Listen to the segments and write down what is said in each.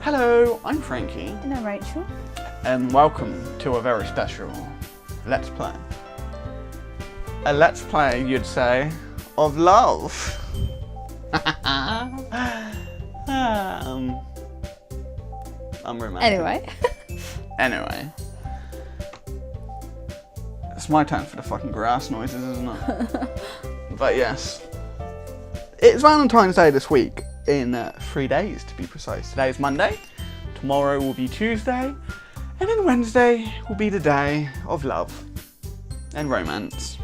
Hello, I'm Frankie. And I'm Rachel. And welcome to a very special Let's Play. A Let's Play, you'd say, of love. I'm romantic. Anyway. It's my turn for the fucking grass noises, isn't it? But yes. It's Valentine's Day this week. In 3 days, to be precise. Today is Monday, tomorrow will be Tuesday, and then Wednesday will be the day of love and romance.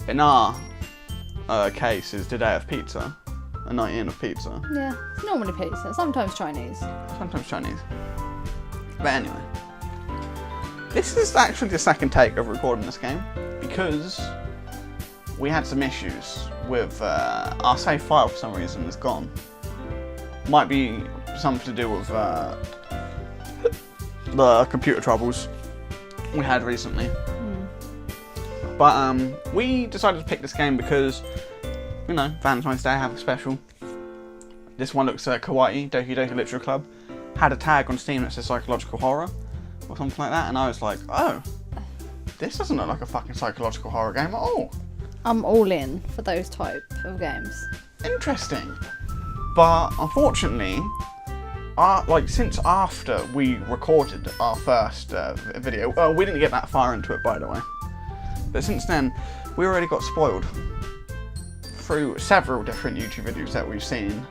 In our case, is the day of pizza, a night in of pizza. Yeah, it's normally pizza, sometimes Chinese. Sometimes Chinese. But anyway, this is actually the second take of recording this game, because we had some issues with our save file for some reason is gone. Might be something to do with the computer troubles we had recently. But we decided to pick this game because, you know, Valentine's Day, have a special. This one looks kawaii. Doki Doki Literature Club had a tag on Steam that says psychological horror or something like that, and I was like, oh, this doesn't look like a fucking psychological horror game at all. I'm all in for those type of games. Interesting. But unfortunately, since after we recorded our first video, we didn't get that far into it, by the way. But since then, we already got spoiled through several different YouTube videos that we've seen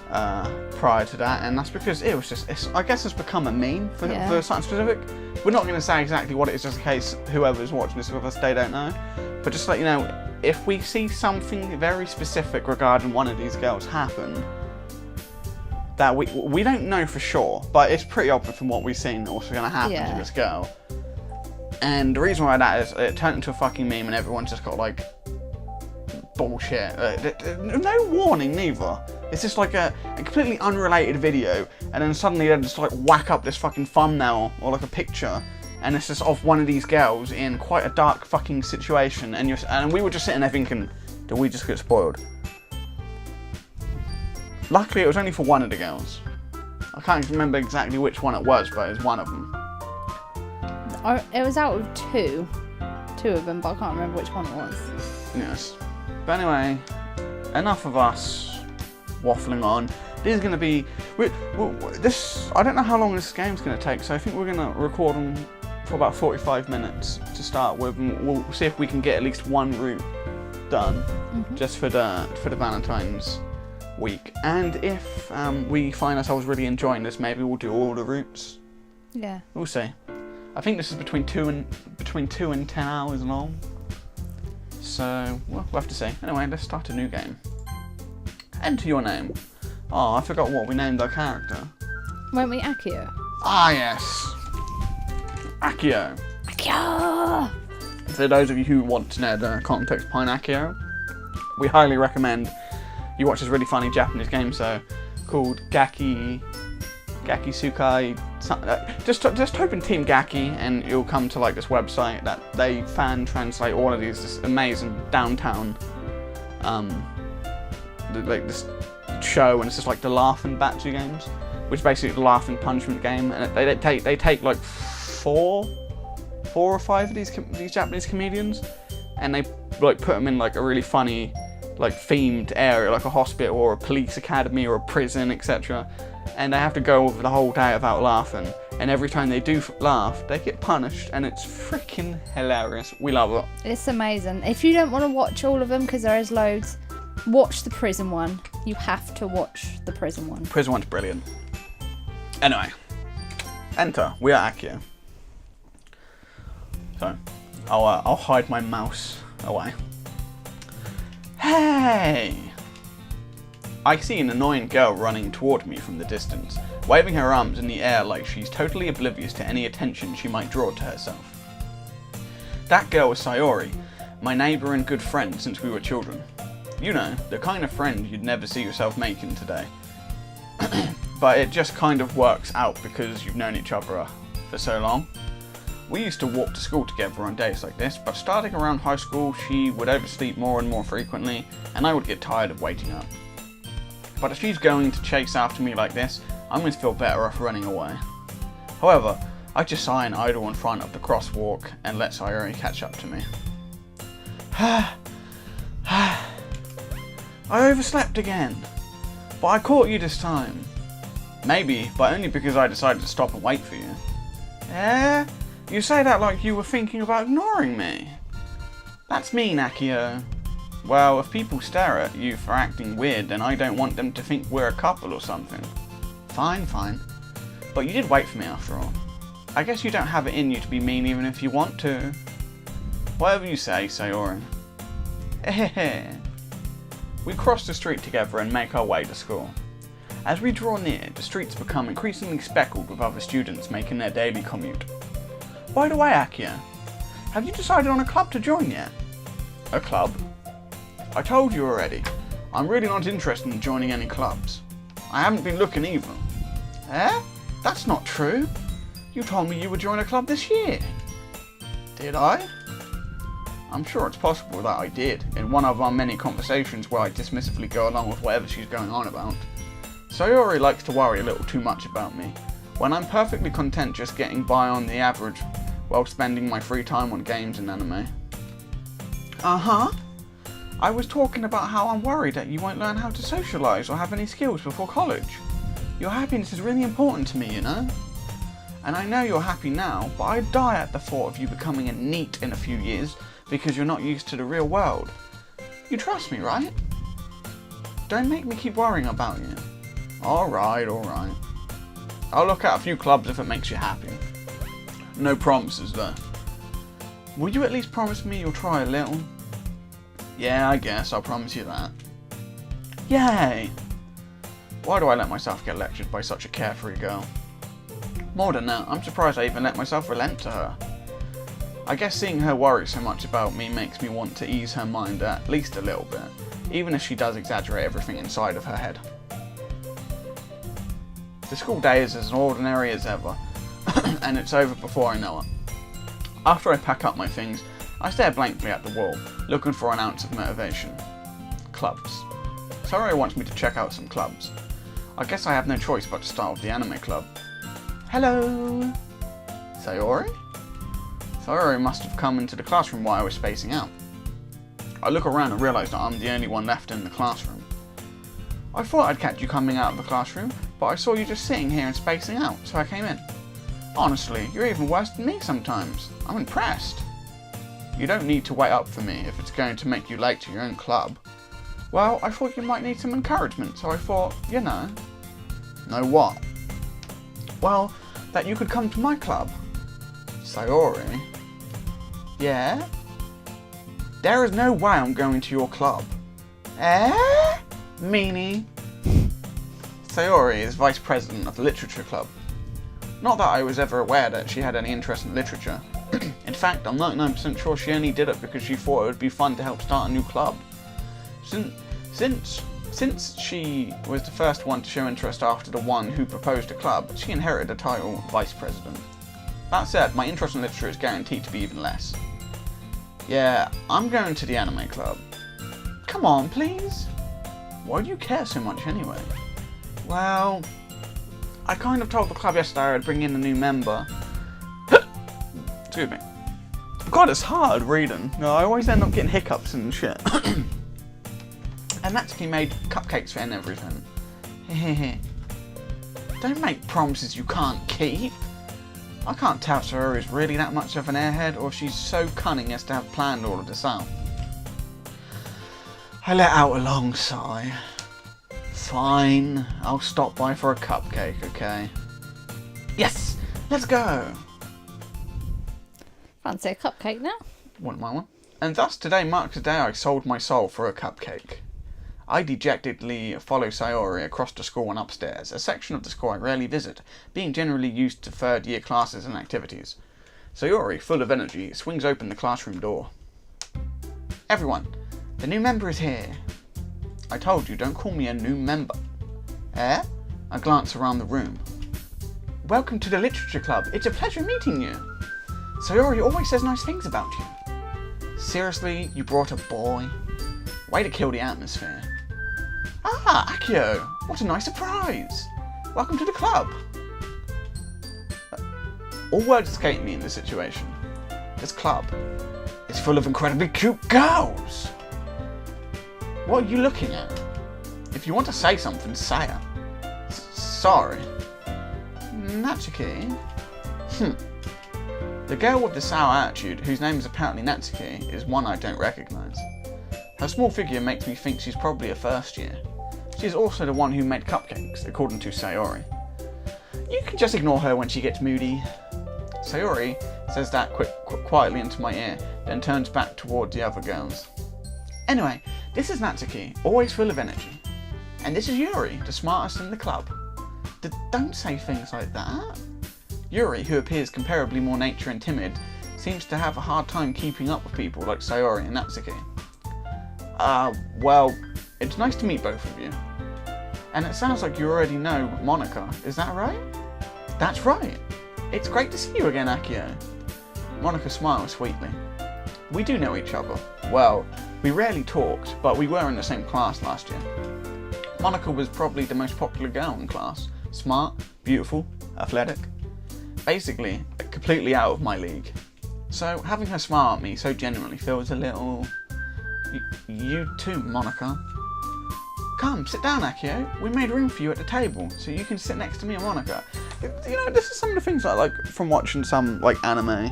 prior to that, and that's because it was just, I guess it's become a meme for something specific. We're not going to say exactly what it is, just in case whoever's watching this with us, they don't know. But just to let you know, if we see something very specific regarding one of these girls happen, that we don't know for sure, but it's pretty obvious from what we've seen also going to happen to this girl. And the reason why that is, it turned into a fucking meme and everyone's just got like bullshit. No warning neither. It's just like a completely unrelated video, and then suddenly they just like whack up this fucking thumbnail or like a picture, and it's just of one of these girls in quite a dark fucking situation, and we were just sitting there thinking, did we just get spoiled? Luckily it was only for one of the girls. I can't remember exactly which one it was, but it was one of them. It was out of two of them, but I can't remember which one it was. Yes. But anyway, enough of us waffling on. This is going to be... I don't know how long this game's going to take, so I think we're going to record them for about 45 minutes to start with, and we'll see if we can get at least one route done, just for the Valentine's week. And if we find ourselves really enjoying this, maybe we'll do all the routes. Yeah. We'll see. I think this is between 2 and 10 hours long. So, we'll have to see. Anyway, let's start a new game. Enter your name. Oh, I forgot what we named our character. Weren't we Akio? Ah, yes. Akio. Akio! For those of you who want to know the context behind Akio, we highly recommend you watch this really funny Japanese game called Gaki Sukai. Just type in Team Gaki and you'll come to like this website that they fan translate all of this amazing downtown like this show, and it's just like the laughing Batsu games, which is basically the laughing punishment game, and they take like four or five of these Japanese comedians, and they like put them in like a really funny like themed area, like a hospital or a police academy or a prison, etc. And they have to go over the whole day without laughing, and every time they do laugh, they get punished, and it's freaking hilarious. We love it. It's amazing. If you don't want to watch all of them, because there is loads, watch the prison one. You have to watch the prison one. Prison one's brilliant. Anyway, enter. We are Akio. So, I'll hide my mouse away. Hey! I see an annoying girl running toward me from the distance, waving her arms in the air like she's totally oblivious to any attention she might draw to herself. That girl is Sayori, my neighbour and good friend since we were children. You know, the kind of friend you'd never see yourself making today. But it just kind of works out because you've known each other for so long. We used to walk to school together on days like this, but starting around high school, she would oversleep more and more frequently, and I would get tired of waiting up. But if she's going to chase after me like this, I'm going to feel better off running away. However, I just sigh and idle in front of the crosswalk and let Sayori catch up to me. I overslept again, but I caught you this time. Maybe, but only because I decided to stop and wait for you. Eh? You say that like you were thinking about ignoring me. That's mean, Akio. Well, if people stare at you for acting weird, then I don't want them to think we're a couple or something. Fine, fine. But you did wait for me after all. I guess you don't have it in you to be mean even if you want to. Whatever you say, Sayori. We cross the street together and make our way to school. As we draw near, the streets become increasingly speckled with other students making their daily commute. By the way, Akio, have you decided on a club to join yet? A club? I told you already. I'm really not interested in joining any clubs. I haven't been looking either. Eh? That's not true. You told me you would join a club this year. Did I? I'm sure it's possible that I did, in one of our many conversations where I dismissively go along with whatever she's going on about. Sayori likes to worry a little too much about me, when I'm perfectly content just getting by on the average while spending my free time on games and anime. Uh-huh. I was talking about how I'm worried that you won't learn how to socialise or have any skills before college. Your happiness is really important to me, you know? And I know you're happy now, but I'd die at the thought of you becoming a NEET in a few years because you're not used to the real world. You trust me, right? Don't make me keep worrying about you. Alright, alright. I'll look at a few clubs if it makes you happy. No promises though. Will you at least promise me you'll try a little? Yeah, I guess I'll promise you that. Yay! Why do I let myself get lectured by such a carefree girl? More than that, I'm surprised I even let myself relent to her. I guess seeing her worry so much about me makes me want to ease her mind at least a little bit, even if she does exaggerate everything inside of her head. The school day is as ordinary as ever, and it's over before I know it. After I pack up my things, I stare blankly at the wall, looking for an ounce of motivation. Clubs. Sayori wants me to check out some clubs. I guess I have no choice but to start with the anime club. Hello? Sayori? Sayori must have come into the classroom while I was spacing out. I look around and realise that I'm the only one left in the classroom. I thought I'd catch you coming out of the classroom, but I saw you just sitting here and spacing out, so I came in. Honestly, you're even worse than me sometimes. I'm impressed. You don't need to wait up for me if it's going to make you late to your own club. Well, I thought you might need some encouragement, so I thought, you know. Know what? Well, that you could come to my club. Sayori? Yeah? There is no way I'm going to your club. Eh? Meanie? Sayori is vice president of the literature club. Not that I was ever aware that she had any interest in literature. In fact, I'm 99% sure she only did it because she thought it would be fun to help start a new club. Since she was the first one to show interest after the one who proposed a club, she inherited the title Vice President. That said, my interest in literature is guaranteed to be even less. Yeah, I'm going to the anime club. Come on, please. Why do you care so much anyway? Well, I kind of told the club yesterday I'd bring in a new member. Excuse me. God, it's hard reading. No, I always end up getting hiccups and shit. And that's he made cupcakes for and everything. Don't make promises you can't keep. I can't tell if Sayori is really that much of an airhead or if she's so cunning as to have planned all of this out. I let out a long sigh. Fine, I'll stop by for a cupcake, okay? Yes! Let's go! Fancy a cupcake now? Wouldn't mind one. And thus today marks the day I sold my soul for a cupcake. I dejectedly follow Sayori across the school and upstairs, a section of the school I rarely visit, being generally used to third-year classes and activities. Sayori, full of energy, swings open the classroom door. Everyone, the new member is here. I told you, don't call me a new member. Eh? I glance around the room. Welcome to the literature club. It's a pleasure meeting you. Sayori always says nice things about you. Seriously, you brought a boy? Way to kill the atmosphere. Ah, Akio, what a nice surprise. Welcome to the club. All words escape me in this situation. This club is full of incredibly cute girls. What are you looking at? If you want to say something, say it. Sorry. Natsuki? The girl with the sour attitude, whose name is apparently Natsuki, is one I don't recognise. Her small figure makes me think she's probably a first year. She's also the one who made Cupcakes, according to Sayori. You can just ignore her when she gets moody. Sayori says that quietly into my ear, then turns back toward the other girls. Anyway, this is Natsuki, always full of energy. And this is Yuri, the smartest in the club. Don't say things like that. Yuri, who appears comparably more nature and timid, seems to have a hard time keeping up with people like Sayori and Natsuki. Well, it's nice to meet both of you. And it sounds like you already know Monica, is that right? That's right. It's great to see you again, Akio. Monica smiles sweetly. We do know each other. Well, we rarely talked, but we were in the same class last year. Monica was probably the most popular girl in class. Smart, beautiful, athletic. Basically, completely out of my league. So having her smile at me so genuinely feels a little... You too, Monica. Come, sit down, Akio. We made room for you at the table, so you can sit next to me and Monica. You know, this is some of the things I like from watching some, like, anime.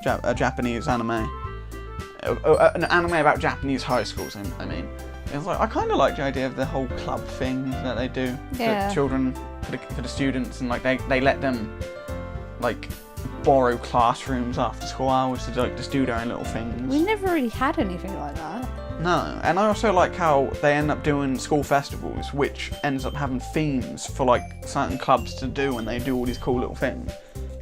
Japanese anime. An anime about Japanese high schools, I mean. It's like, I kind of like the idea of the whole club thing that they do for children, for the students, and, like, they let them, like, borrow classrooms after school hours to, like, just do their own little things. We never really had anything like that. No, and I also like how they end up doing school festivals, which ends up having themes for, like, certain clubs to do, and they do all these cool little things.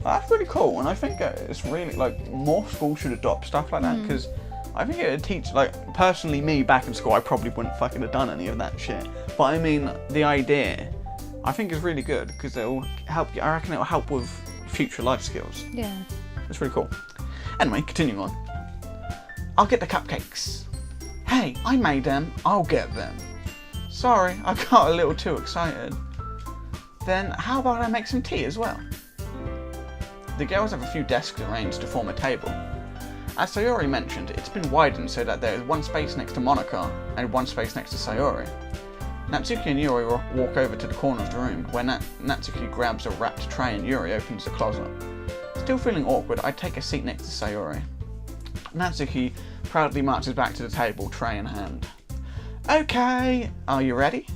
That's really cool, and I think it's really, like, more schools should adopt stuff like that, because I think it would teach, like, personally me back in school, I probably wouldn't fucking have done any of that shit. But I mean, the idea, I think is really good, because it'll help you, I reckon it'll help with future life skills. Yeah. It's really cool. Anyway, continuing on. I'll get the cupcakes. Hey, I made them, I'll get them. Sorry, I got a little too excited. Then how about I make some tea as well? The girls have a few desks arranged to form a table. As Sayori mentioned, it's been widened so that there is one space next to Monica and one space next to Sayori. Natsuki and Yuri walk over to the corner of the room where Natsuki grabs a wrapped tray and Yuri opens the closet. Still feeling awkward, I take a seat next to Sayori. Natsuki proudly marches back to the table, tray in hand. Okay, are you ready?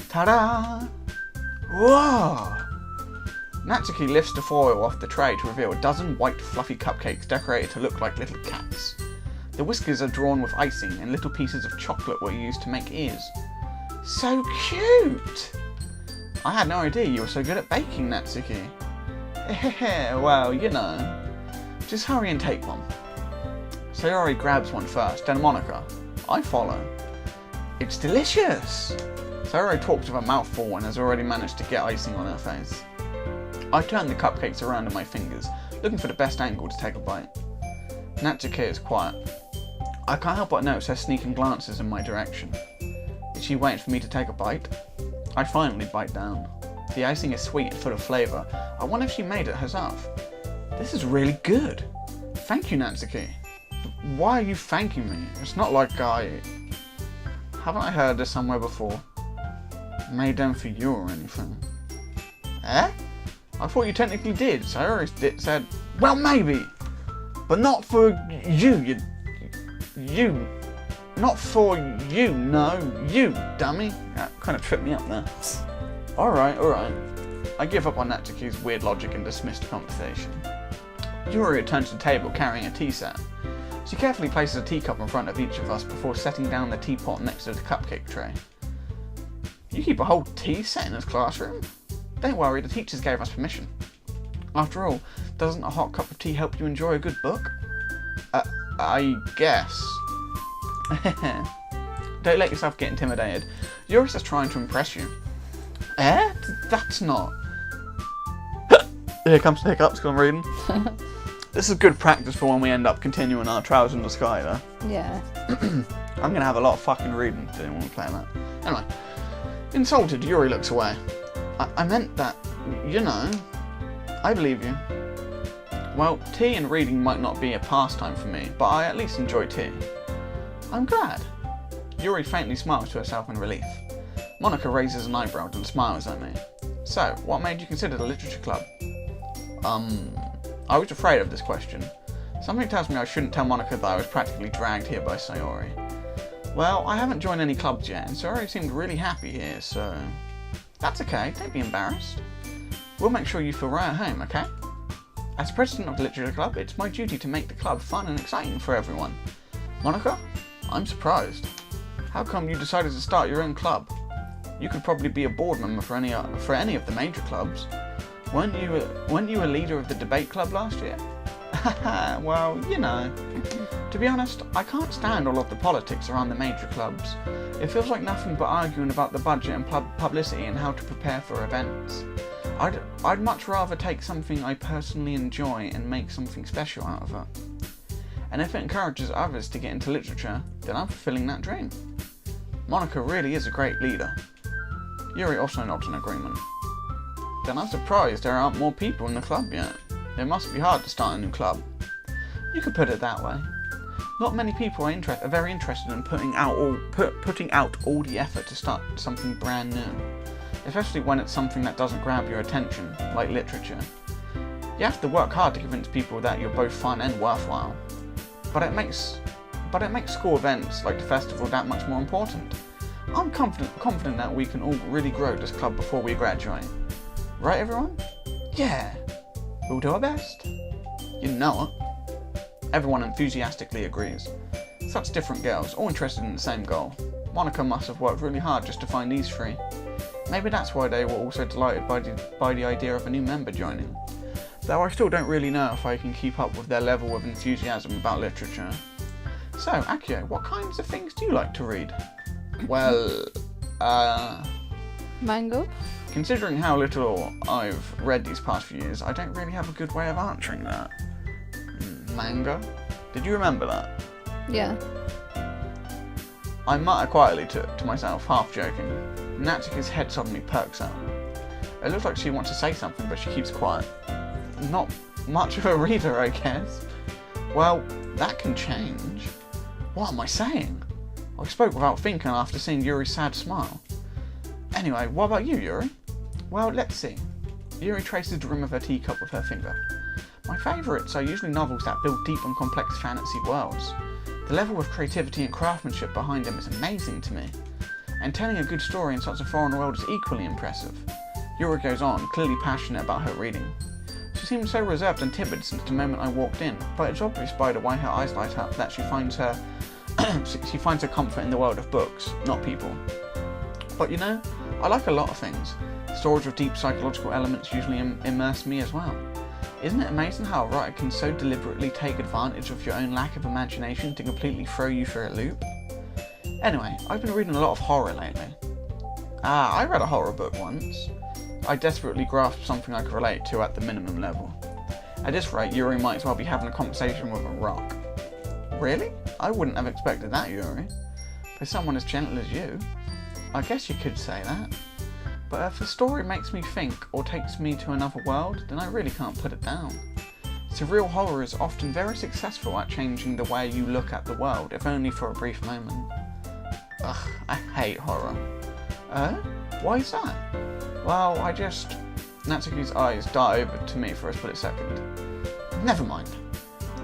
Ta-da! Whoa! Natsuki lifts the foil off the tray to reveal a dozen white fluffy cupcakes decorated to look like little cats. The whiskers are drawn with icing and little pieces of chocolate were used to make ears. So cute! I had no idea you were so good at baking, Natsuki. Well, you know. Just hurry and take one. Sayori grabs one first, then Monica. I follow. It's delicious! Sayori talks with a mouthful and has already managed to get icing on her face. I turn the cupcakes around in my fingers, looking for the best angle to take a bite. Natsuki is quiet. I can't help but notice her sneaking glances in my direction. Is she waiting for me to take a bite? I finally bite down. The icing is sweet and full of flavour. I wonder if she made it herself. This is really good. Thank you, Natsuki. Why are you thanking me? It's not like haven't I heard this somewhere before? Made them for you or anything. Eh? I thought you technically did. Sayori said, well, maybe. But not for you, you. Not for you, no. You, dummy. That kind of tripped me up there. Alright. I give up on Natsuki's weird logic and dismiss the conversation. Yuri returns to the table carrying a tea set. She carefully places a teacup in front of each of us before setting down the teapot next to the cupcake tray. You keep a whole tea set in this classroom? Don't worry, the teachers gave us permission. After all, doesn't a hot cup of tea help you enjoy a good book? I guess. Don't let yourself get intimidated. Yuri's just trying to impress you. Eh? That's not... Here comes the hiccups because I'm reading. This is good practice for when we end up continuing our Trials in the Sky, though. Yeah. I'm going to have a lot of fucking reading to do when we play that. Anyway. Insulted, Yuri looks away. I meant that, you know, I believe you. Well, tea and reading might not be a pastime for me, but I at least enjoy tea. I'm glad. Yuri faintly smiles to herself in relief. Monica raises an eyebrow and smiles at me. So, what made you consider the literature club? I was afraid of this question. Something tells me I shouldn't tell Monica that I was practically dragged here by Sayori. Well, I haven't joined any clubs yet, and Sayori seemed really happy here, so... That's okay, don't be embarrassed. We'll make sure you feel right at home, okay? As president of the literature club, it's my duty to make the club fun and exciting for everyone. Monica, I'm surprised. How come you decided to start your own club? You could probably be a board member for any of the major clubs. Weren't you a leader of the debate club last year? Well, you know. To be honest, I can't stand all of the politics around the major clubs. It feels like nothing but arguing about the budget and publicity and how to prepare for events. I'd much rather take something I personally enjoy and make something special out of it. And if it encourages others to get into literature, then I'm fulfilling that dream. Monica really is a great leader. Yuri also nods in agreement. Then I'm surprised there aren't more people in the club yet. It must be hard to start a new club. You could put it that way. Not many people are very interested in putting out all the effort to start something brand new, especially when it's something that doesn't grab your attention, like literature. You have to work hard to convince people that you're both fun and worthwhile. But it makes school events like the festival that much more important. I'm confident that we can all really grow this club before we graduate. Right, everyone? Yeah. We'll do our best. You know it. Everyone enthusiastically agrees. Such different girls, all interested in the same goal. Monica must have worked really hard just to find these three. Maybe that's why they were also delighted by the idea of a new member joining. Though I still don't really know if I can keep up with their level of enthusiasm about literature. So, Akio, what kinds of things do you like to read? Well, Mango? Considering how little I've read these past few years, I don't really have a good way of answering that. Manga? Did you remember that? Yeah. I mutter quietly to myself, half joking. Natsuki's head suddenly perks up. It looks like she wants to say something, but she keeps quiet. Not much of a reader, I guess. Well, that can change. What am I saying? I spoke without thinking after seeing Yuri's sad smile. Anyway, what about you, Yuri? Well, let's see. Yuri traces the rim of her teacup with her finger. My favourites are usually novels that build deep and complex fantasy worlds. The level of creativity and craftsmanship behind them is amazing to me. And telling a good story in such a foreign world is equally impressive. Yuri goes on, clearly passionate about her reading. She seemed so reserved and timid since the moment I walked in, but it's obvious by the way her eyes light up that she finds her comfort in the world of books, not people. But you know, I like a lot of things. Stories with deep psychological elements usually immerse me as well. Isn't it amazing how a writer can so deliberately take advantage of your own lack of imagination to completely throw you for a loop? Anyway, I've been reading a lot of horror lately. I read a horror book once. I desperately grasped something I could relate to at the minimum level. At this rate, Yuri might as well be having a conversation with a rock. Really? I wouldn't have expected that, Yuri. For someone as gentle as you. I guess you could say that. But if a story makes me think or takes me to another world, then I really can't put it down. Surreal horror is often very successful at changing the way you look at the world, if only for a brief moment. Ugh, I hate horror. Why is that? Well, Natsuki's eyes dart over to me for a split second. Never mind.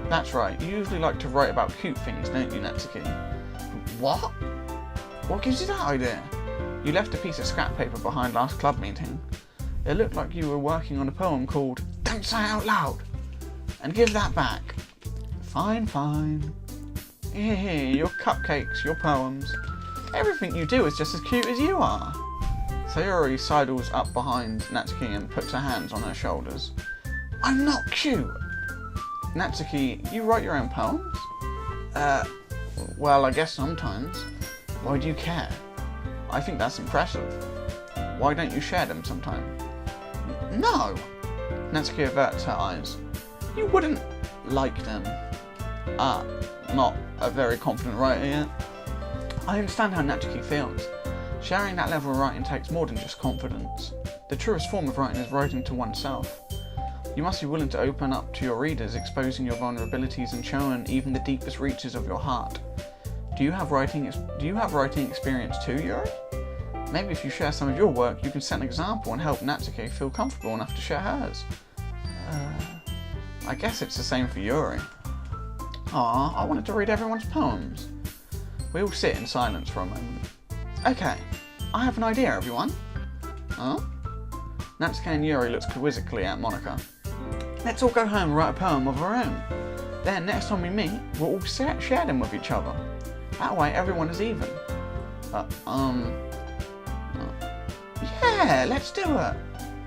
That's right, you usually like to write about cute things, don't you, Natsuki? What? What gives you that idea? You left a piece of scrap paper behind last club meeting. It looked like you were working on a poem called Don't Say It Out Loud! And give that back. Fine, fine. Here, your cupcakes, your poems. Everything you do is just as cute as you are. Sayori sidles up behind Natsuki and puts her hands on her shoulders. I'm not cute! Natsuki, you write your own poems? Well, I guess sometimes. Why do you care? I think that's impressive. Why don't you share them sometime? No! Natsuki averts her eyes. You wouldn't like them. Not a very confident writer yet. I understand how Natsuki feels. Sharing that level of writing takes more than just confidence. The truest form of writing is writing to oneself. You must be willing to open up to your readers, exposing your vulnerabilities and showing even the deepest reaches of your heart. Do you have writing experience too, Yuri? Maybe if you share some of your work, you can set an example and help Natsuki feel comfortable enough to share hers. I guess it's the same for Yuri. I wanted to read everyone's poems. We all sit in silence for a moment. Okay, I have an idea, everyone. Huh? Natsuki and Yuri looks quizzically at Monica. Let's all go home and write a poem of our own. Then, next time we meet, we'll all share them with each other. That way, everyone is even. Yeah, let's do it.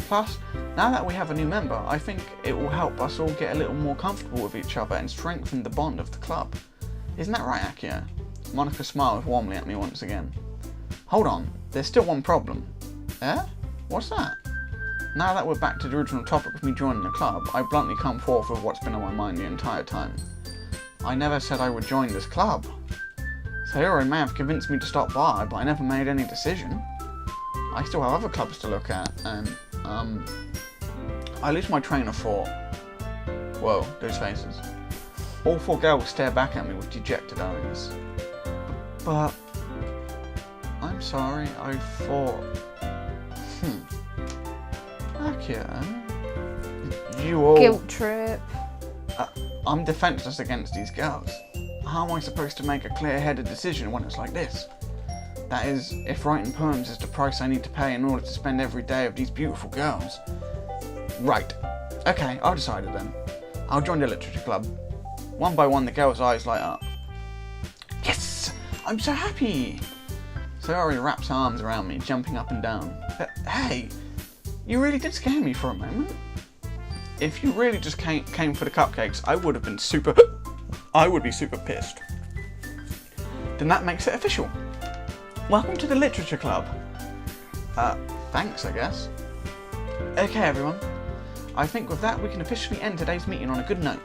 Plus, now that we have a new member, I think it will help us all get a little more comfortable with each other and strengthen the bond of the club. Isn't that right, Akio? Monica smiles warmly at me once again. Hold on, there's still one problem. Eh? What's that? Now that we're back to the original topic of me joining the club, I bluntly come forth with what's been on my mind the entire time. I never said I would join this club. Sayori may have convinced me to stop by, but I never made any decision. I still have other clubs to look at, and, I lose my train of thought. Whoa, those faces. All 4 girls stare back at me with dejected eyes. But, I'm sorry, I thought... Akio, you all... Guilt trip. I'm defenceless against these girls. How am I supposed to make a clear-headed decision when it's like this? That is, if writing poems is the price I need to pay in order to spend every day with these beautiful girls. Right. Okay, I've decided then. I'll join the literature club. One by one, the girls' eyes light up. Yes! I'm so happy! Sayori wraps her arms around me, jumping up and down. Hey! You really did scare me for a moment. If you really just came for the cupcakes, I would be super pissed. Then that makes it official. Welcome to the literature club. Thanks, I guess. Okay, everyone. I think with that we can officially end today's meeting on a good note.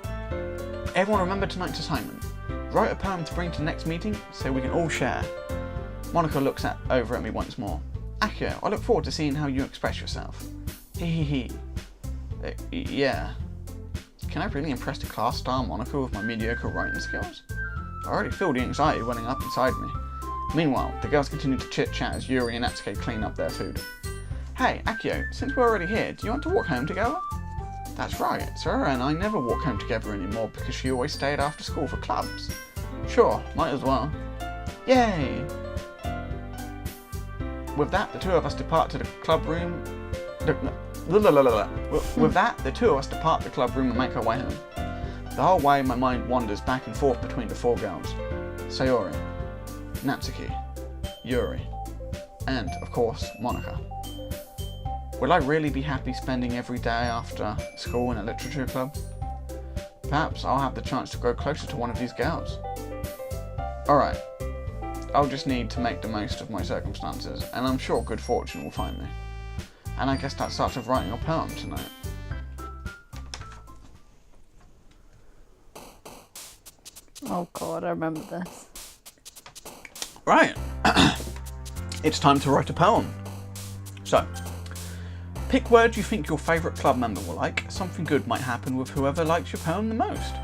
Everyone remember tonight's assignment. Write a poem to bring to the next meeting so we can all share. Monica looks over at me once more. Akio, I look forward to seeing how you express yourself. Hee. Yeah. Can I really impress the class star Monica with my mediocre writing skills? I already feel the anxiety welling up inside me. Meanwhile, the girls continue to chit-chat as Yuri and Natsuki clean up their food. Hey, Akio, since we're already here, do you want to walk home together? That's right, Sarah and I never walk home together anymore because she always stayed after school for clubs. Sure, might as well. Yay! With that, the two of us depart to the club room. With that, the two of us depart the club room and make our way home. The whole way, my mind wanders back and forth between the 4 girls. Sayori, Natsuki, Yuri, and, of course, Monica. Will I really be happy spending every day after school in a literature club? Perhaps I'll have the chance to grow closer to one of these girls. Alright, I'll just need to make the most of my circumstances, and I'm sure good fortune will find me. And I guess that starts with writing a poem tonight. Oh god, I remember this. Right, it's time to write a poem. So, pick words you think your favourite club member will like. Something good might happen with whoever likes your poem the most.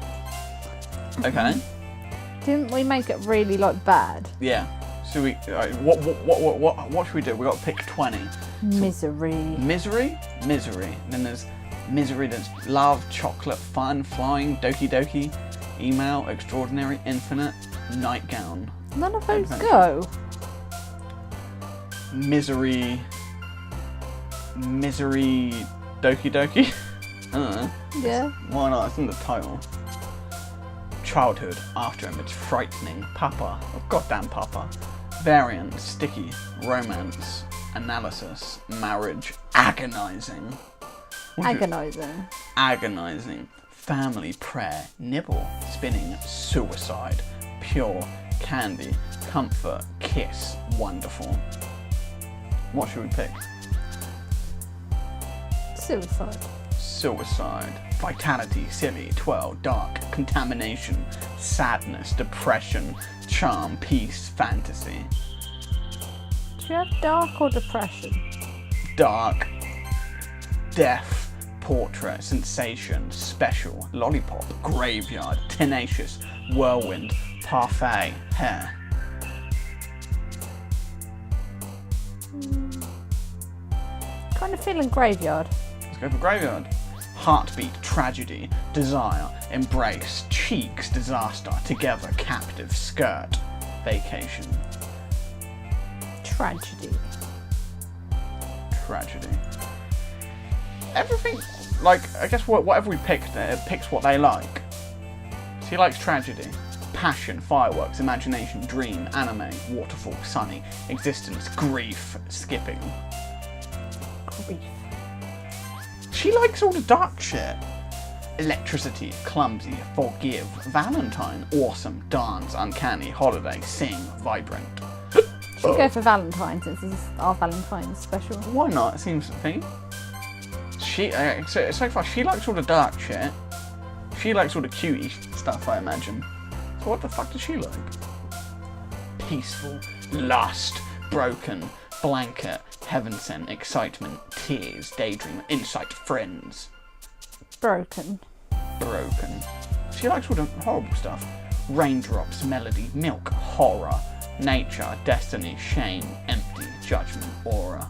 Okay. Didn't we make it really bad? Yeah. So we what should we do? We got to pick 20. Misery. Misery. Then there's misery. There's love, chocolate, fun, flying, doki doki, email, extraordinary, infinite, nightgown. None of those go. Misery, doki doki. I don't know. Yeah. Why not? It's in the title. Childhood, after image, frightening, papa, oh goddamn papa, variant, sticky, romance, analysis, marriage, agonizing. Agonizing, family, prayer, nibble, spinning, suicide, pure, candy, comfort, kiss, wonderful. What should we pick? Suicide, vitality, silly, twirl, dark, contamination, sadness, depression, charm, peace, fantasy. Do you have dark or depression? Dark. death, portrait, sensation, special, lollipop, graveyard, tenacious, whirlwind, parfait, hair. Kind of feeling graveyard. Let's go for graveyard. Heartbeat, tragedy, desire, embrace, cheeks, disaster, together, captive, skirt, vacation. Tragedy. Tragedy. Everything, like, I guess whatever we picked there, it picks what they like. So he likes tragedy, passion, fireworks, imagination, dream, anime, waterfall, sunny, existence, grief, skipping. Grief. She likes all the dark shit. Electricity, clumsy, forgive, Valentine, awesome, dance, uncanny, holiday, sing, vibrant. Should go for Valentine since this is our Valentine's special. Why not? It seems to be. She so far she likes all the dark shit. She likes all the cutie stuff, I imagine. So what the fuck does she like? Peaceful, lust, broken, blanket, heaven sent, excitement, tears, daydream, insight, friends. Broken. Broken. She likes all the horrible stuff. Raindrops, melody, milk, horror, nature, destiny, shame, empty, judgment, aura.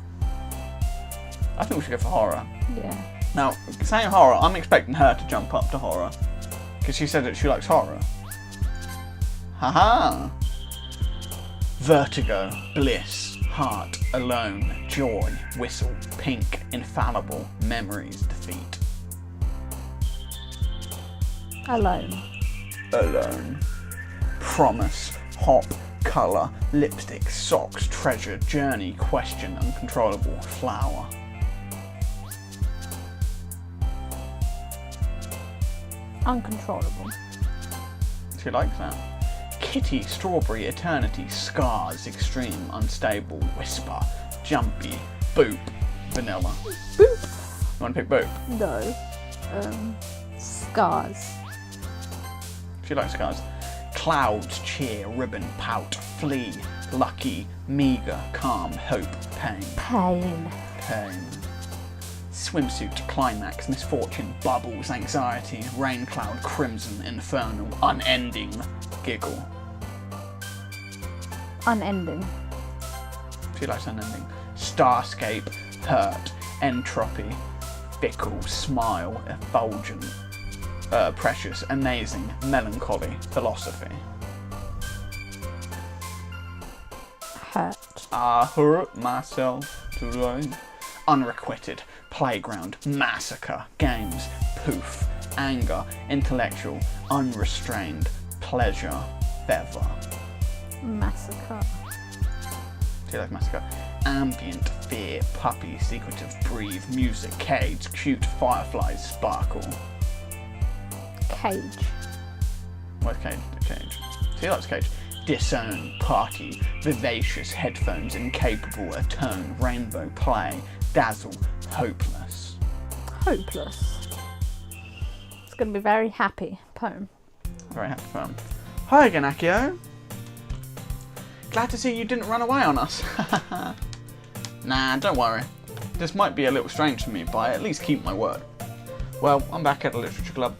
I think we should go for horror. Yeah. Now, saying horror, I'm expecting her to jump up to horror. Because she said that she likes horror. Haha! Vertigo, bliss, heart, alone, joy, whistle, pink, infallible, memories, defeat. Alone. Alone. Promise, hop, colour, lipstick, socks, treasure, journey, question, uncontrollable, flower. Uncontrollable. She likes that. Kitty, strawberry, eternity, scars, extreme, unstable, whisper, jumpy, boop, vanilla. Boop. You want to pick boop? No. Scars. She likes scars. Clouds, cheer, ribbon, pout, flee, lucky, meagre, calm, hope, pain. Pain. Pain. Swimsuit, climax, misfortune, bubbles, anxiety, rain cloud, crimson, infernal, unending, giggle. Unending. She likes unending. Starscape, hurt, entropy, fickle, smile, effulgent, precious, amazing, melancholy, philosophy. Hurt. I hurt myself today. Unrequited, playground, massacre, games, poof, anger, intellectual, unrestrained, pleasure, feather. Massacre. She likes massacre. Ambient, fear, puppy, secretive, breathe, music, cage, cute, fireflies, sparkle. Cage. Where's cage? Cage. She likes cage. Disown, party, vivacious, headphones, incapable, atone, rainbow, play, dazzle, hopeless. Hopeless. It's going to be very happy poem. Very happy poem. Hi again, Akio. Glad to see you didn't run away on us. Nah, don't worry. This might be a little strange to me, but I at least keep my word. Well, I'm back at the Literature Club.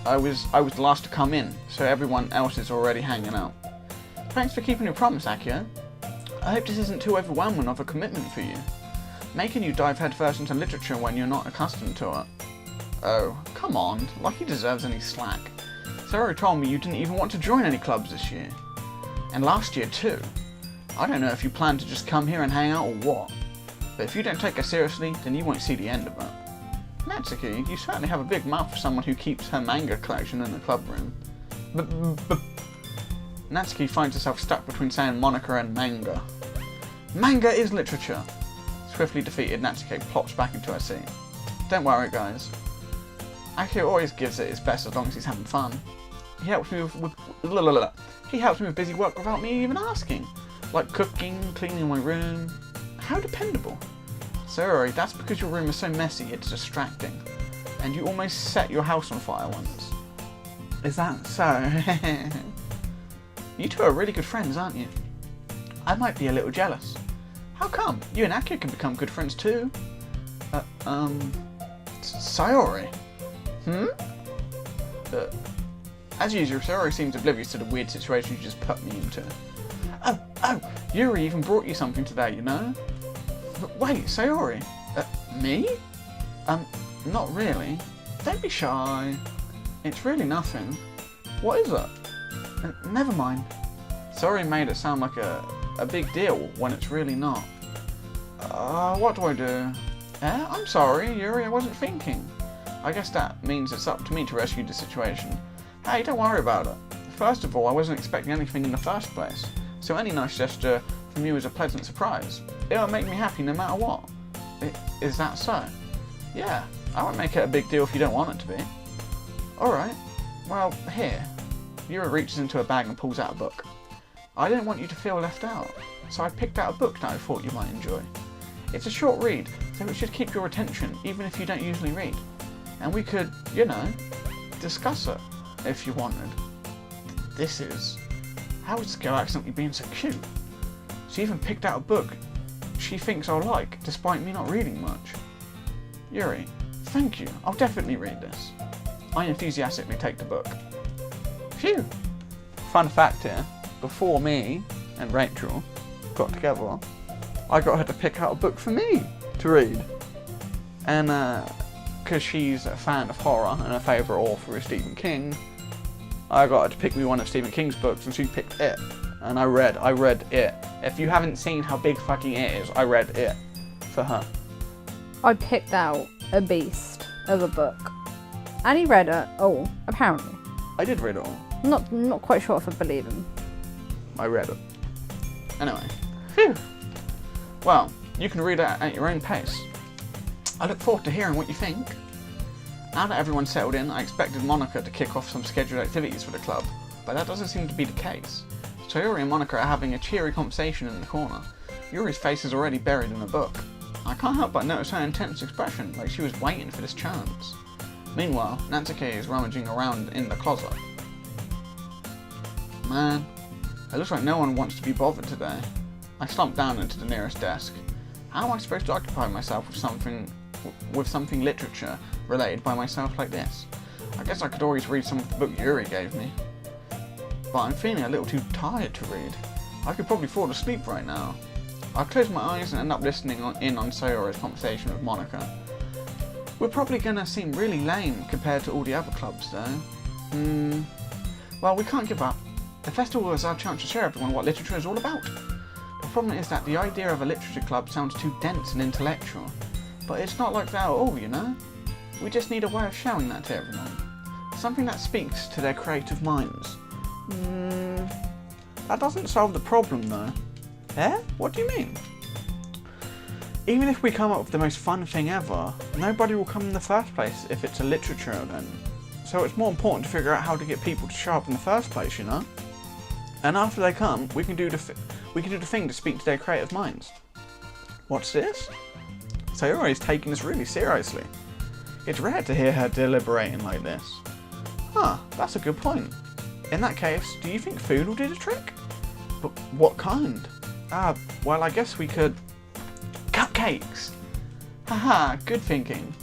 I was the last to come in, so everyone else is already hanging out. Thanks for keeping your promise, Akio. I hope this isn't too overwhelming of a commitment for you. Making you dive headfirst into literature when you're not accustomed to it. Oh, come on, like he deserves any slack. Sarah told me you didn't even want to join any clubs this year. And last year too. I don't know if you plan to just come here and hang out or what. But if you don't take us seriously, then you won't see the end of it. Natsuki, you certainly have a big mouth for someone who keeps her manga collection in the club room. Natsuki finds herself stuck between saying Monica and manga. Manga is literature! Swiftly defeated, Natsuki plops back into her seat. Don't worry, guys. Akio always gives it his best as long as he's having fun. He helps me with busy work without me even asking. Like cooking, cleaning my room. How dependable. Sorry, that's because your room is so messy it's distracting. And you almost set your house on fire once. Is that so? You two are really good friends, aren't you? I might be a little jealous. How come? You and Akio can become good friends too. Sayori? As usual, Sayori seems oblivious to the weird situation you just put me into. Oh, Yuri even brought you something today, you know? Wait, Sayori? Me? Not really. Don't be shy. It's really nothing. What is it? Never mind. Sayori made it sound like a big deal when it's really not. What do I do? I'm sorry, Yuri, I wasn't thinking. I guess that means it's up to me to rescue the situation. Hey, don't worry about it. First of all, I wasn't expecting anything in the first place, so any nice gesture from you is a pleasant surprise. It'll make me happy no matter what. Is that so? Yeah, I won't make it a big deal if you don't want it to be. Alright, well, here. Yuri reaches into a bag and pulls out a book. I didn't want you to feel left out, so I picked out a book that I thought you might enjoy. It's a short read, so it should keep your attention even if you don't usually read. And we could, you know, discuss it if you wanted. This is... How is this girl accidentally being so cute? She even picked out a book she thinks I'll like, despite me not reading much. Yuri, thank you. I'll definitely read this. I enthusiastically take the book. Phew! Fun fact here, before me and Rachel got together, I got her to pick out a book for me to read. And because she's a fan of horror and her favourite author is Stephen King, I got her to pick me one of Stephen King's books and she picked it. And I read it. If you haven't seen how big fucking it is, I read it for her. I picked out a beast of a book. And he read it all, apparently. I did read it all. Not quite sure if I believe him. I read it. Anyway. Phew. Well, you can read it at your own pace. I look forward to hearing what you think. Now that everyone's settled in, I expected Monica to kick off some scheduled activities for the club, but that doesn't seem to be the case. So Yuri and Monica are having a cheery conversation in the corner. Yuri's face is already buried in a book. I can't help but notice her intense expression, like she was waiting for this chance. Meanwhile, Natsuki is rummaging around in the closet. Man, it looks like no one wants to be bothered today. I slump down into the nearest desk. How am I supposed to occupy myself with something literature related by myself like this? I guess I could always read some of the book Yuri gave me. But I'm feeling a little too tired to read. I could probably fall asleep right now. I close my eyes and end up listening in on Sayori's conversation with Monica. We're probably going to seem really lame compared to all the other clubs though. Well, we can't give up. The festival is our chance to show everyone what literature is all about. The problem is that the idea of a literature club sounds too dense and intellectual. But it's not like that at all, you know? We just need a way of showing that to everyone. Something that speaks to their creative minds. That doesn't solve the problem though. What do you mean? Even if we come up with the most fun thing ever, nobody will come in the first place if it's a literature event. So it's more important to figure out how to get people to show up in the first place, you know? And after they come, we can do the thing to speak to their creative minds. What's this? Sayori is taking this really seriously. It's rare to hear her deliberating like this. That's a good point. In that case, do you think food will do the trick? But what kind? Well, I guess we could... Cupcakes! Haha, good thinking.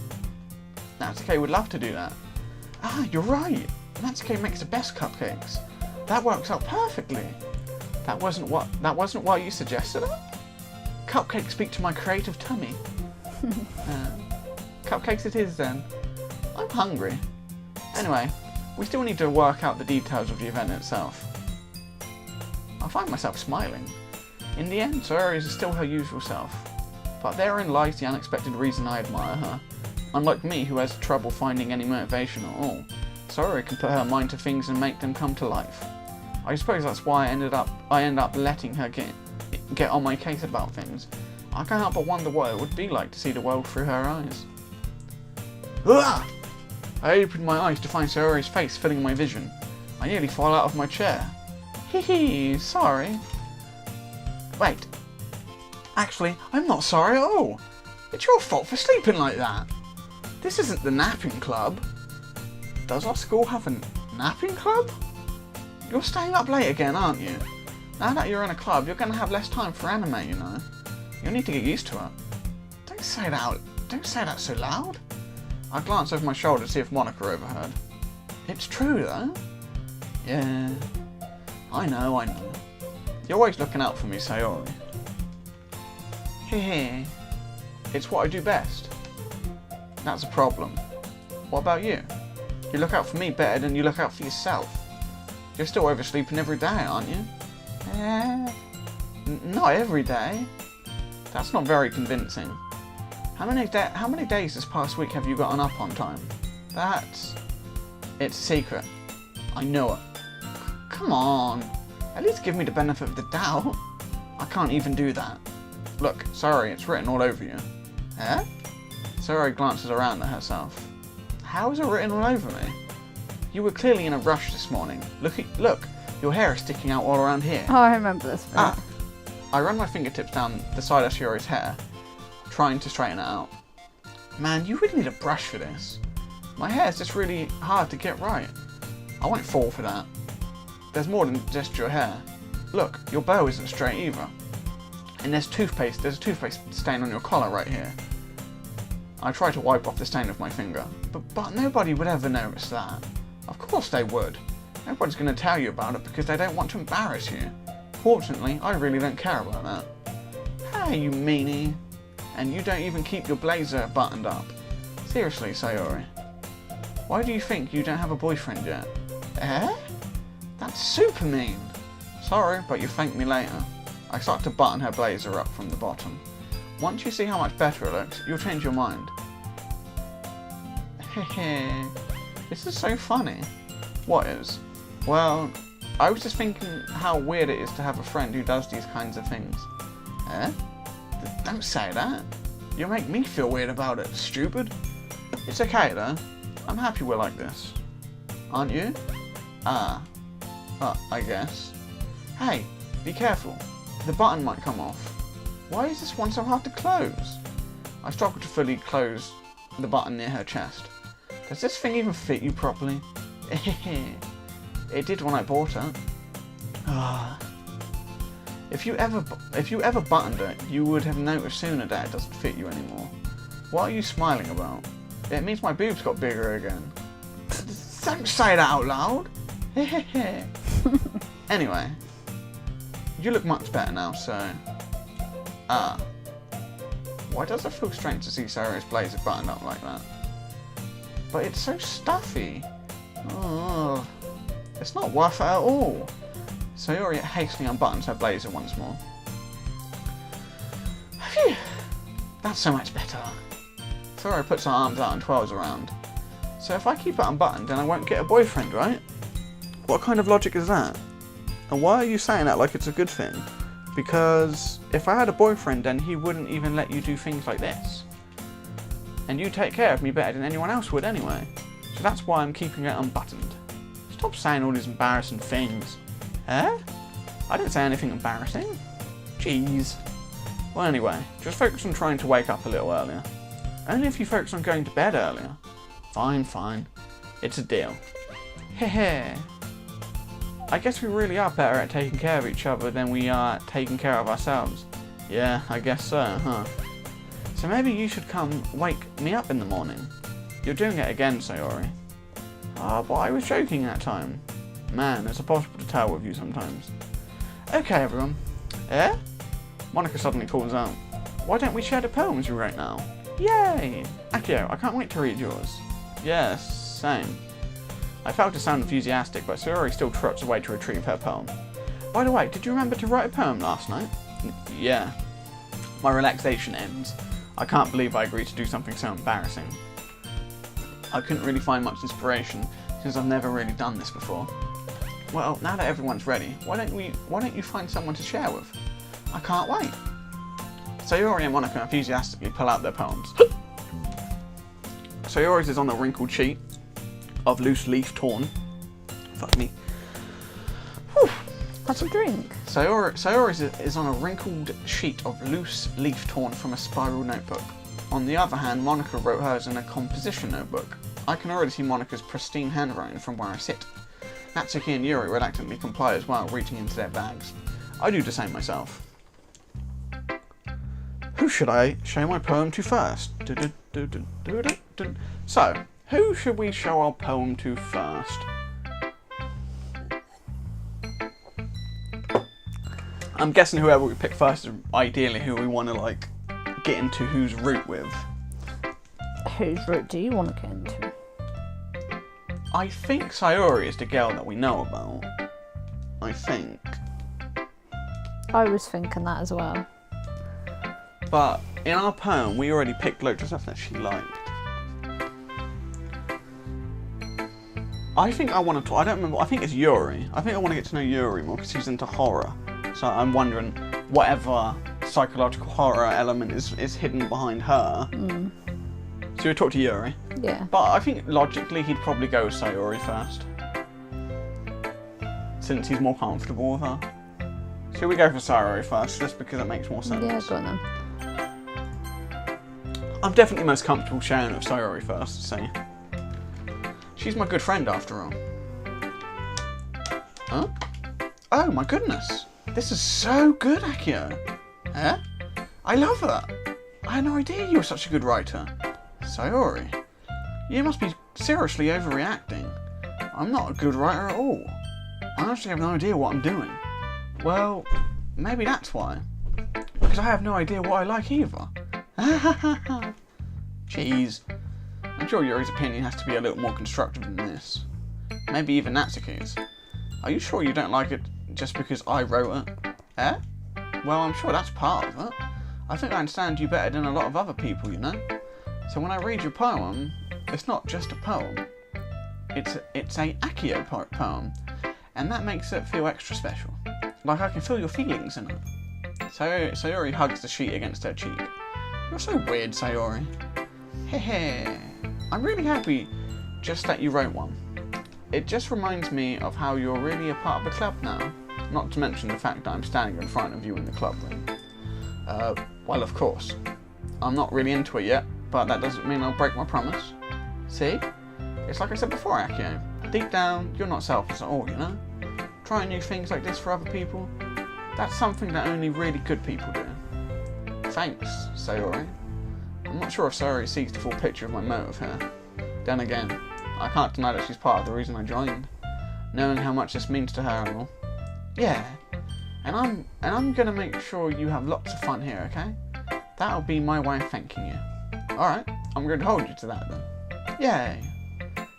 Natsuki would love to do that. You're right. Natsuki makes the best cupcakes. That works out perfectly. That wasn't why you suggested it? Cupcakes speak to my creative tummy. Cupcakes it is then. I'm hungry. Anyway, we still need to work out the details of the event itself. I find myself smiling. In the end, Sayori is still her usual self. But therein lies the unexpected reason I admire her. Unlike me, who has trouble finding any motivation at all, Sayori can put her mind to things and make them come to life. I suppose that's why I end up letting her get on my case about things. I can't help but wonder what it would be like to see the world through her eyes. Ugh! I opened my eyes to find Sayori's face filling my vision. I nearly fall out of my chair. Hee, sorry. Wait. Actually, I'm not sorry at all. It's your fault for sleeping like that. This isn't the napping club. Does our school have a napping club? You're staying up late again, aren't you? Now that you're in a club, you're going to have less time for anime, you know. You'll need to get used to it. Don't say that so loud. I glance over my shoulder to see if Monica overheard. It's true, though. Yeah. I know. You're always looking out for me, Sayori. Heh. It's what I do best. That's a problem. What about you? You look out for me better than you look out for yourself. You're still oversleeping every day, aren't you? Not every day. That's not very convincing. How many days this past week have you gotten up on time? It's a secret. I know it. Come on. At least give me the benefit of the doubt. I can't even do that. Look, sorry, it's written all over you. Eh? Sayori glances around at herself. How is it written all over me? You were clearly in a rush this morning. Look, your hair is sticking out all around here. Oh, I remember this bit. I run my fingertips down the side of Sayori's hair, trying to straighten it out. Man, you really need a brush for this. My hair is just really hard to get right. I won't fall for that. There's more than just your hair. Look, your bow isn't straight either. And there's a toothpaste stain on your collar right here. I try to wipe off the stain with my finger, but nobody would ever notice that. Of course they would. Nobody's going to tell you about it because they don't want to embarrass you. Fortunately, I really don't care about that. Hey, you meanie. And you don't even keep your blazer buttoned up. Seriously, Sayori. Why do you think you don't have a boyfriend yet? Eh? That's super mean. Sorry, but you thank me later. I start to button her blazer up from the bottom. Once you see how much better it looks, you'll change your mind. Hehe. This is so funny. What is? Well, I was just thinking how weird it is to have a friend who does these kinds of things. Eh? Don't say that. You'll make me feel weird about it, stupid. It's okay though. I'm happy we're like this. Aren't you? I guess. Hey, be careful. The button might come off. Why is this one so hard to close? I struggle to fully close the button near her chest. Does this thing even fit you properly? It did when I bought it. If you ever buttoned it, you would have noticed sooner that it doesn't fit you anymore. What are you smiling about? It means my boobs got bigger again. Don't say that out loud. Anyway, you look much better now, so... Why does it feel strange to see Sarah's blazer buttoned up like that? But it's so stuffy. Oh, it's not worth it at all. Sayori hastily unbuttons her blazer once more. Phew, that's so much better. Sayori puts her arms out and twirls around. So if I keep it unbuttoned, then I won't get a boyfriend, right? What kind of logic is that? And why are you saying that like it's a good thing? Because if I had a boyfriend, then he wouldn't even let you do things like this. And you take care of me better than anyone else would anyway. So that's why I'm keeping it unbuttoned. Stop saying all these embarrassing things. Eh? I didn't say anything embarrassing. Jeez. Well anyway, just focus on trying to wake up a little earlier. Only if you focus on going to bed earlier. Fine. It's a deal. Hehe. I guess we really are better at taking care of each other than we are taking care of ourselves. Yeah, I guess so, huh? So maybe you should come wake me up in the morning. You're doing it again, Sayori. But I was joking that time. Man, it's impossible to tell with you sometimes. Okay, everyone. Eh? Monica suddenly calls out. Why don't we share the poems we wrote now? Yay! Akio, I can't wait to read yours. Yes, same. I failed to sound enthusiastic, but Sayori still trots away to retrieve her poem. By the way, did you remember to write a poem last night? Yeah. My relaxation ends. I can't believe I agreed to do something so embarrassing. I couldn't really find much inspiration, since I've never really done this before. Well, now that everyone's ready, why don't you find someone to share with? I can't wait. Sayori and Monica enthusiastically pull out their poems. Sayori's is on a wrinkled sheet of loose leaf torn. Fuck me. Whew. Have a drink. Sayori's is on a wrinkled sheet of loose leaf torn from a spiral notebook. On the other hand, Monica wrote hers in a composition notebook. I can already see Monica's pristine handwriting from where I sit. Natsuki and Yuri reluctantly comply as well, reaching into their bags. I do the same myself. Who should I show my poem to first? So, who should we show our poem to first? I'm guessing whoever we pick first is ideally who we want to like get into whose route with. Whose route do you want to get into? I think Sayori is the girl that we know about. I think. I was thinking that as well. But in our poem, we already picked loads of stuff that she liked. I think I want to. I don't remember. I think it's Yuri. I think I want to get to know Yuri more because she's into horror. So I'm wondering whatever psychological horror element is hidden behind her. So we talk to Yuri. Yeah. But I think logically he'd probably go with Sayori first, since he's more comfortable with her. Should we go for Sayori first, just because it makes more sense? Yeah, go on then. I'm definitely most comfortable sharing with Sayori first, so she's my good friend after all. Huh? Oh my goodness. This is so good, Akio. Huh? I love that. I had no idea you were such a good writer. Sayori, you must be seriously overreacting. I'm not a good writer at all. I actually have no idea what I'm doing. Well, maybe that's why. Because I have no idea what I like either. Jeez. I'm sure Yuri's opinion has to be a little more constructive than this. Maybe even Natsuki's. Are you sure you don't like it just because I wrote it? Eh? Well, I'm sure that's part of it. I think I understand you better than a lot of other people, you know? So when I read your poem, it's not just a poem. It's a Akio poem. And that makes it feel extra special. Like I can feel your feelings in it. Sayori hugs the sheet against her cheek. You're so weird, Sayori. Hehe. I'm really happy just that you wrote one. It just reminds me of how you're really a part of the club now. Not to mention the fact that I'm standing in front of you in the club room. Well, of course. I'm not really into it yet, but that doesn't mean I'll break my promise. See? It's like I said before, Akio. Deep down, you're not selfish at all, you know? Trying new things like this for other people, that's something that only really good people do. Thanks, Sayori. I'm not sure if Sayori sees the full picture of my motive here. Then again, I can't deny that she's part of the reason I joined. Knowing how much this means to her and all. Yeah, and I'm gonna make sure you have lots of fun here, okay? That'll be my way of thanking you. Alright, I'm going to hold you to that then. Yay!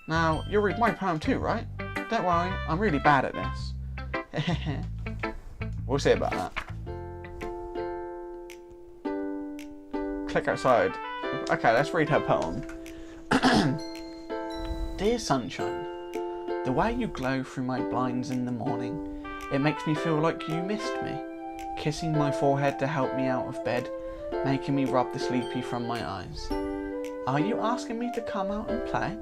Now, you'll read my poem too, right? Don't worry, I'm really bad at this. We'll see about that. Click outside. Okay, let's read her poem. Dear sunshine, the way you glow through my blinds in the morning, it makes me feel like you missed me. Kissing my forehead to help me out of bed, making me rub the sleepy from my eyes. Are you asking me to come out and play?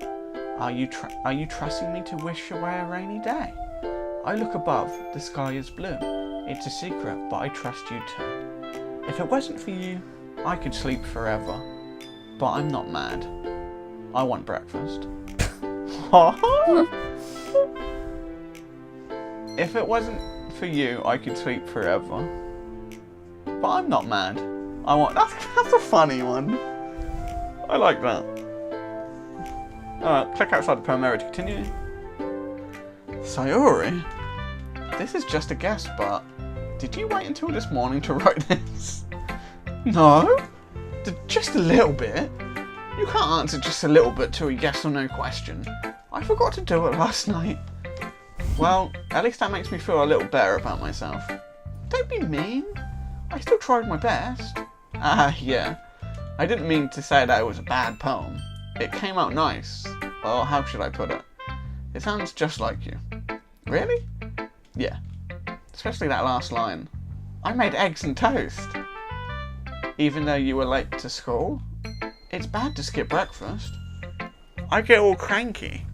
Are you trusting me to wish away a rainy day? I look above, the sky is blue. It's a secret, but I trust you too. If it wasn't for you, I could sleep forever. But I'm not mad. I want breakfast. If it wasn't for you, I could sleep forever. But I'm not mad. That's a funny one. I like that. Click outside the poem area to continue. Sayori, this is just a guess, but did you wait until this morning to write this? No? Just a little bit? You can't answer just a little bit to a yes or no question. I forgot to do it last night. Well, at least that makes me feel a little better about myself. Don't be mean. I still tried my best. Yeah. I didn't mean to say that it was a bad poem. It came out nice. Or how should I put it? It sounds just like you. Really? Yeah. Especially that last line. I made eggs and toast. Even though you were late to school? It's bad to skip breakfast. I get all cranky.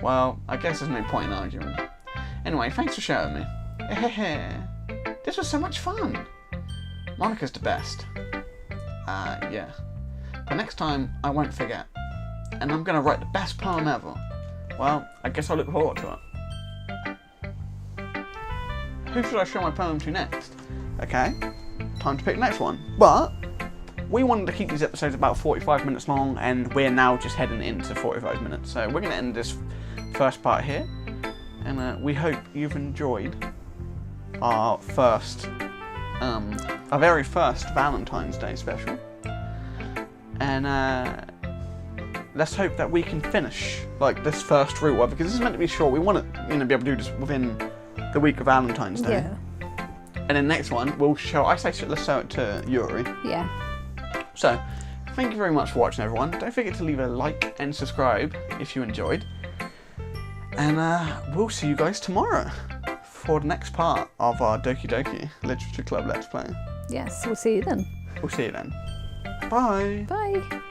Well, I guess there's no point in arguing. Anyway, thanks for showing me. This was so much fun. Monica's the best. Yeah. But next time, I won't forget. And I'm gonna write the best poem ever. Well, I guess I'll look forward to it. Who should I show my poem to next? Okay, time to pick the next one. But we wanted to keep these episodes about 45 minutes long, and we're now just heading into 45 minutes. So we're going to end this first part here, and we hope you've enjoyed our very first Valentine's Day special. And let's hope that we can finish like this first route, because this is meant to be short. We want to, be able to do this within the week of Valentine's Day. Yeah. And then next one, we'll show. Let's show it to Yuri. Yeah. So, thank you very much for watching, everyone. Don't forget to leave a like and subscribe if you enjoyed. And we'll see you guys tomorrow for the next part of our Doki Doki Literature Club Let's Play. Yes, we'll see you then. We'll see you then. Bye. Bye.